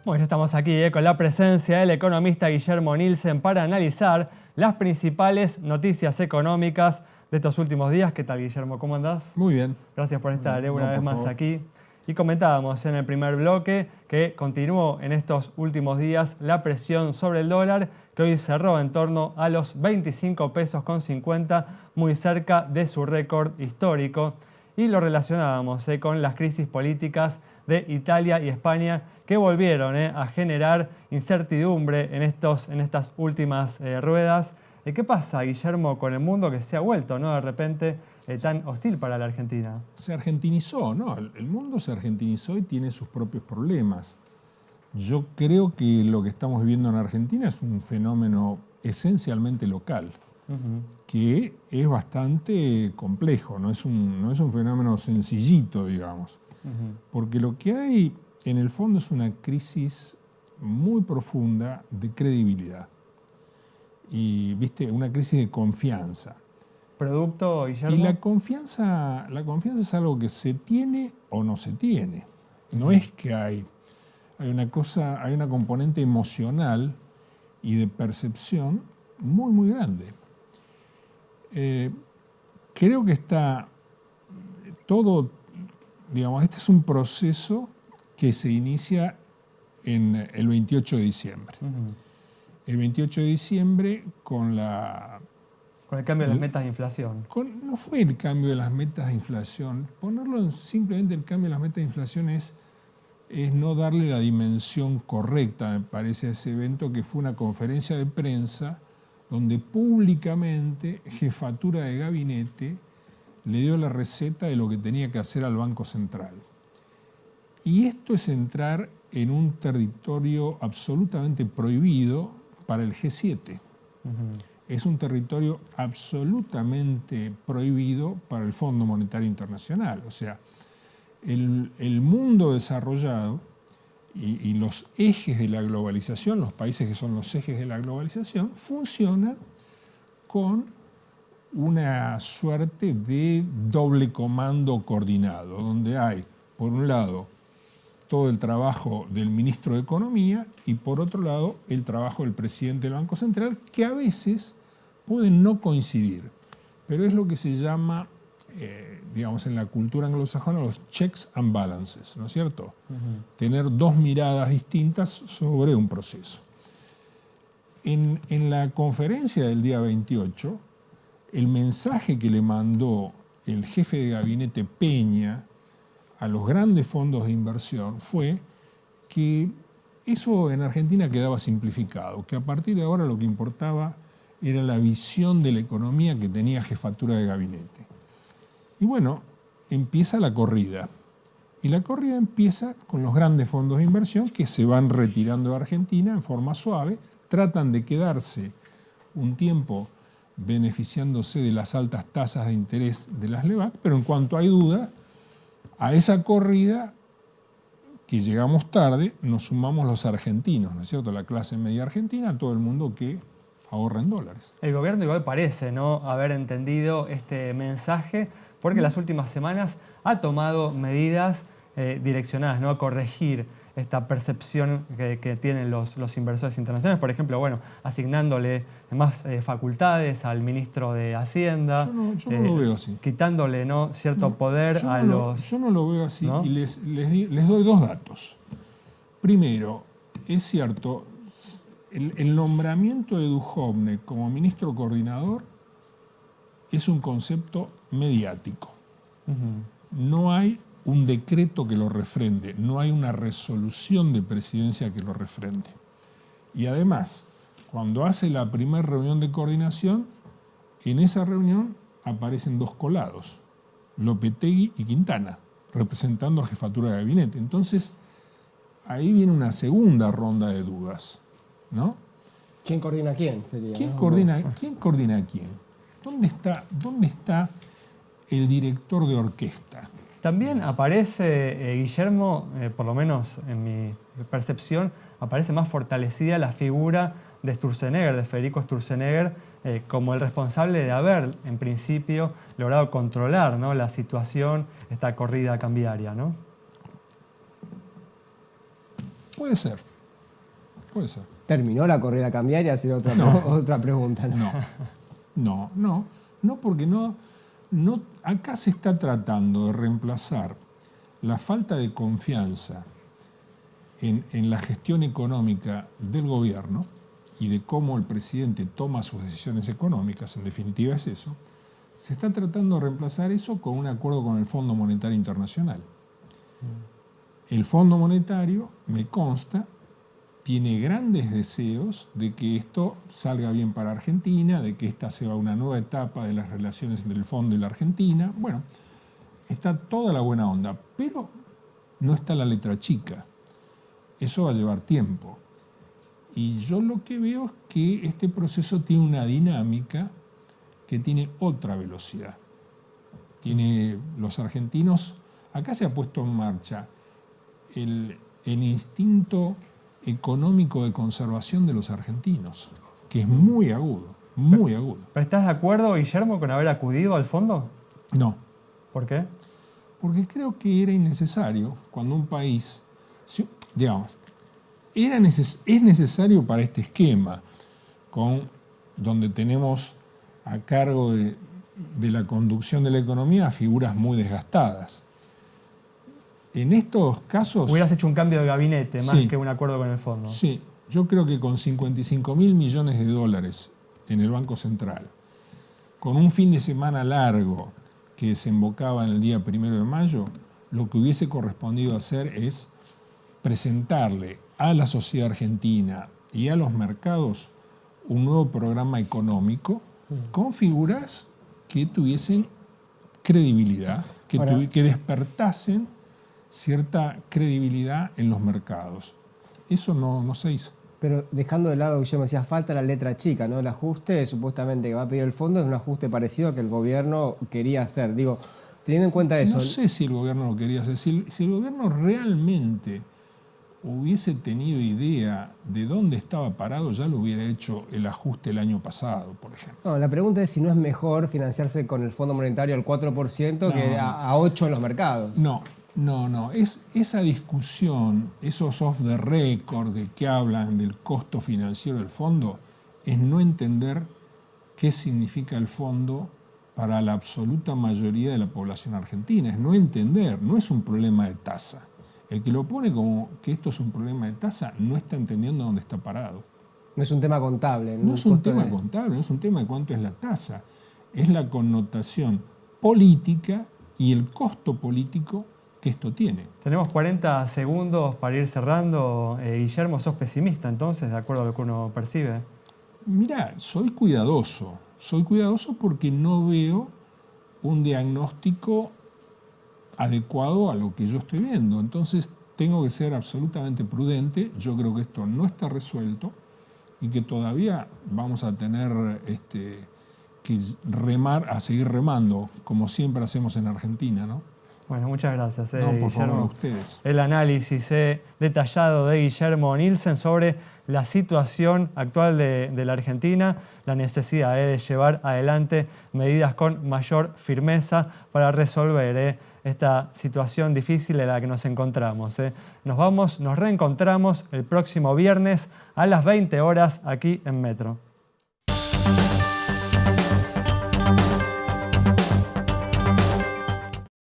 Bueno, ya estamos aquí con la presencia del economista Guillermo Nielsen para analizar las principales noticias económicas de estos últimos días. ¿Qué tal, Guillermo? ¿Cómo andás? Muy bien. Gracias por estar No, una vez por más favor. aquí. Y comentábamos en el primer bloque que continuó en estos últimos días la presión sobre el dólar, que hoy cerró en torno a los 25 pesos con 50, muy cerca de su récord histórico. Y lo relacionábamos con las crisis políticas de Italia y España que volvieron a generar incertidumbre en estas últimas ruedas. ¿Qué pasa, Guillermo, con el mundo que se ha vuelto, ¿no?, de repente tan hostil para la Argentina? Se argentinizó, ¿no? El mundo se argentinizó y tiene sus propios problemas. Yo creo que lo que estamos viviendo en Argentina es un fenómeno esencialmente local, que es bastante complejo, no es un fenómeno sencillito, digamos. Porque lo que hay en el fondo es una crisis muy profunda de credibilidad. Y, ¿viste? Una crisis de confianza. ¿Producto, Guillermo? Y la confianza es algo que se tiene o no se tiene. No es que hay una componente emocional y de percepción muy, muy grande. Creo que está todo, digamos, este es un proceso que se inicia en el 28 de diciembre. El 28 de diciembre con el cambio de las metas de inflación. No fue el cambio de las metas de inflación. Ponerlo en simplemente el cambio de las metas de inflación es no darle la dimensión correcta, me parece, a ese evento, que fue una conferencia de prensa donde públicamente jefatura de gabinete le dio la receta de lo que tenía que hacer al Banco Central. Y esto es entrar en un territorio absolutamente prohibido para el G7. Es un territorio absolutamente prohibido para el Fondo Monetario Internacional. O sea, el mundo desarrollado y los ejes de la globalización, los países que son los ejes de la globalización, funcionan con una suerte de doble comando coordinado, donde hay, por un lado, todo el trabajo del ministro de Economía y, por otro lado, el trabajo del presidente del Banco Central, que a veces pueden no coincidir, pero es lo que se llama, digamos, en la cultura anglosajona, los checks and balances, ¿no es cierto? Tener dos miradas distintas sobre un proceso. En la conferencia del día 28, el mensaje que le mandó el jefe de gabinete Peña a los grandes fondos de inversión fue que eso en Argentina quedaba simplificado, que a partir de ahora lo que importaba era la visión de la economía que tenía jefatura de gabinete. Y bueno, empieza la corrida. Y la corrida empieza con los grandes fondos de inversión que se van retirando de Argentina en forma suave, tratan de quedarse un tiempo beneficiándose de las altas tasas de interés de las LEVAC, pero en cuanto hay duda, a esa corrida que llegamos tarde, nos sumamos los argentinos, ¿no es cierto? La clase media argentina, todo el mundo que ahorra en dólares. El gobierno igual parece no haber entendido este mensaje, porque las últimas semanas ha tomado medidas direccionadas, ¿no?, a corregir esta percepción que tienen los inversores internacionales. Por ejemplo, bueno, asignándole más facultades al ministro de Hacienda. Yo no lo veo así. Quitándole, ¿no?, cierto poder a los... Yo no lo veo así, ¿no? Y les doy dos datos. Primero, es cierto, el nombramiento de Duhovne como ministro coordinador es un concepto mediático. No hay un decreto que lo refrende, no hay una resolución de presidencia que lo refrende. Y además, cuando hace la primera reunión de coordinación, en esa reunión aparecen dos colados, Lopetegui y Quintana, representando a jefatura de gabinete. Entonces, ahí viene una segunda ronda de dudas, ¿no? ¿Quién coordina a quién? Sería, ¿Quién ¿no? coordina a quién? ¿Dónde está el director de orquesta? También aparece, Guillermo, por lo menos en mi percepción, aparece más fortalecida la figura de Sturzenegger, de Federico Sturzenegger, como el responsable de haber, en principio, logrado controlar, ¿no?, la situación, esta corrida cambiaria, ¿no? Puede ser. puede ser. ¿Terminó la corrida cambiaria? Hacer otra, otra pregunta. No, porque acá se está tratando de reemplazar la falta de confianza en la gestión económica del gobierno y de cómo el presidente toma sus decisiones económicas, en definitiva es eso, se está tratando de reemplazar eso con un acuerdo con el Fondo Monetario Internacional. El Fondo Monetario, me consta, tiene grandes deseos de que esto salga bien para Argentina, de que esta sea una nueva etapa de las relaciones entre el Fondo y la Argentina. Bueno, está toda la buena onda, pero no está la letra chica. Eso va a llevar tiempo. Y yo lo que veo es que este proceso tiene una dinámica que tiene otra velocidad. Los argentinos, acá se ha puesto en marcha el instinto económico de conservación de los argentinos, que es muy agudo, muy agudo. ¿Pero estás de acuerdo, Guillermo, con haber acudido al fondo? No. ¿Por qué? Porque creo que era innecesario cuando un país, digamos, es necesario para este esquema, donde tenemos a cargo de la conducción de la economía a figuras muy desgastadas. En estos casos... Hubieras hecho un cambio de gabinete más sí, que un acuerdo con el fondo. Sí, yo creo que con 55.000 millones de dólares en el Banco Central, con un fin de semana largo que desembocaba en el día 1 de mayo, lo que hubiese correspondido hacer es presentarle a la sociedad argentina y a los mercados un nuevo programa económico con figuras que tuviesen credibilidad, que despertasen cierta credibilidad en los mercados. Eso no se hizo. Pero dejando de lado, Guillermo, decía, falta la letra chica, ¿no? El ajuste supuestamente que va a pedir el fondo es un ajuste parecido a que el gobierno quería hacer. Digo, teniendo en cuenta eso... No sé si el gobierno lo quería hacer. Si el gobierno realmente hubiese tenido idea de dónde estaba parado, ya lo hubiera hecho el ajuste el año pasado, por ejemplo. No, la pregunta es si no es mejor financiarse con el Fondo Monetario al 4% que a 8% en los mercados. No. Esa discusión, esos off the record de que hablan del costo financiero del fondo, es no entender qué significa el fondo para la absoluta mayoría de la población argentina. Es no entender, no es un problema de tasa. El que lo pone como que esto es un problema de tasa no está entendiendo dónde está parado. No es un tema contable. No es un tema contable, no es un tema de cuánto es la tasa. Es la connotación política y el costo político que esto tiene. Tenemos 40 segundos para ir cerrando. Guillermo, ¿sos pesimista entonces, de acuerdo a lo que uno percibe? Mirá, soy cuidadoso porque no veo un diagnóstico adecuado a lo que yo estoy viendo. Entonces tengo que ser absolutamente prudente. Yo creo que esto no está resuelto y que todavía vamos a tener que a seguir remando, como siempre hacemos en Argentina, ¿no? Bueno, muchas gracias, No, por Guillermo. favor, a ustedes. El análisis detallado de Guillermo Nielsen sobre la situación actual de la Argentina, la necesidad de llevar adelante medidas con mayor firmeza para resolver esta situación difícil en la que nos encontramos. Nos reencontramos el próximo viernes a las 20 horas aquí en Metro.